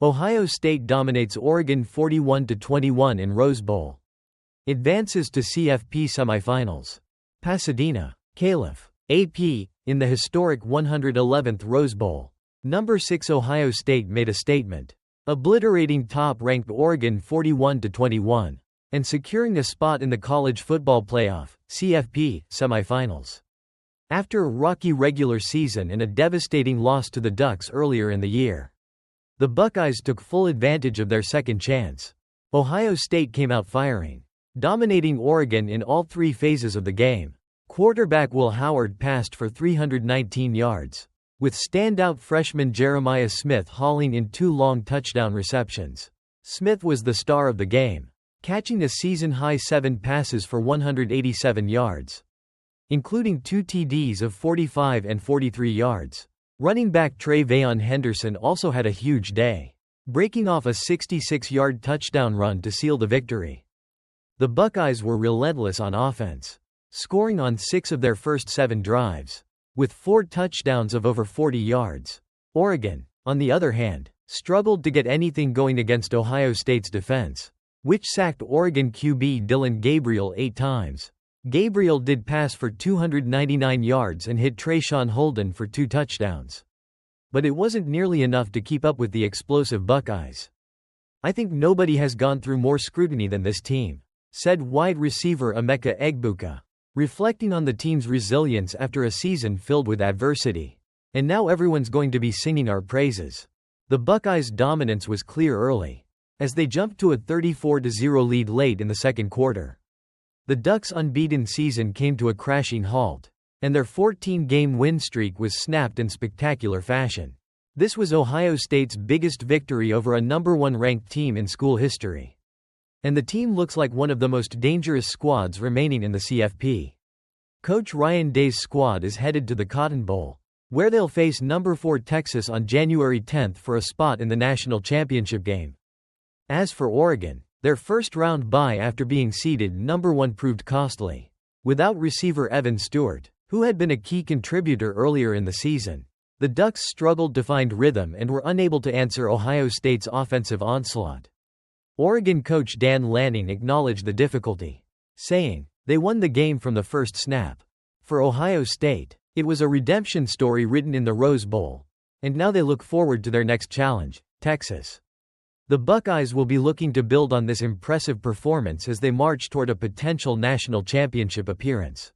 Ohio State dominates Oregon 41-21 in Rose Bowl. Advances to CFP Semifinals. Pasadena. Calif. AP, in the historic 111th Rose Bowl. Number 6 Ohio State made a statement, obliterating top-ranked Oregon 41-21, and securing a spot in the College Football Playoff, CFP, semifinals. After a rocky regular season and a devastating loss to the Ducks earlier in the year, the Buckeyes took full advantage of their second chance. Ohio State came out firing, dominating Oregon in all three phases of the game. Quarterback Will Howard passed for 319 yards, with standout freshman Jeremiah Smith hauling in 2 long touchdown receptions. Smith was the star of the game, catching a season-high 7 passes for 187 yards, including 2 TDs of 45 and 43 yards. Running back Tre'Veon Henderson also had a huge day, breaking off a 66-yard touchdown run to seal the victory. The Buckeyes were relentless on offense, scoring on 6 of their first 7 drives, with 4 touchdowns of over 40 yards. Oregon, on the other hand, struggled to get anything going against Ohio State's defense, which sacked Oregon QB Dillon Gabriel 8 times. Gabriel did pass for 299 yards and hit Trayshawn Holden for 2 touchdowns. But it wasn't nearly enough to keep up with the explosive Buckeyes. "I think nobody has gone through more scrutiny than this team," said wide receiver Emeka Egbuka, reflecting on the team's resilience after a season filled with adversity. "And now everyone's going to be singing our praises." The Buckeyes' dominance was clear early, as they jumped to a 34-0 lead late in the second quarter. The Ducks' unbeaten season came to a crashing halt, and their 14-game win streak was snapped in spectacular fashion. This was Ohio State's biggest victory over a number 1 ranked team in school history. And the team looks like one of the most dangerous squads remaining in the CFP. Coach Ryan Day's squad is headed to the Cotton Bowl, where they'll face number 4 Texas on January 10 for a spot in the national championship game. As for Oregon, their first-round bye after being seeded number 1 proved costly. Without receiver Evan Stewart, who had been a key contributor earlier in the season, the Ducks struggled to find rhythm and were unable to answer Ohio State's offensive onslaught. Oregon coach Dan Lanning acknowledged the difficulty, saying, "They won the game from the first snap." For Ohio State, it was a redemption story written in the Rose Bowl, and now they look forward to their next challenge, Texas. The Buckeyes will be looking to build on this impressive performance as they march toward a potential national championship appearance.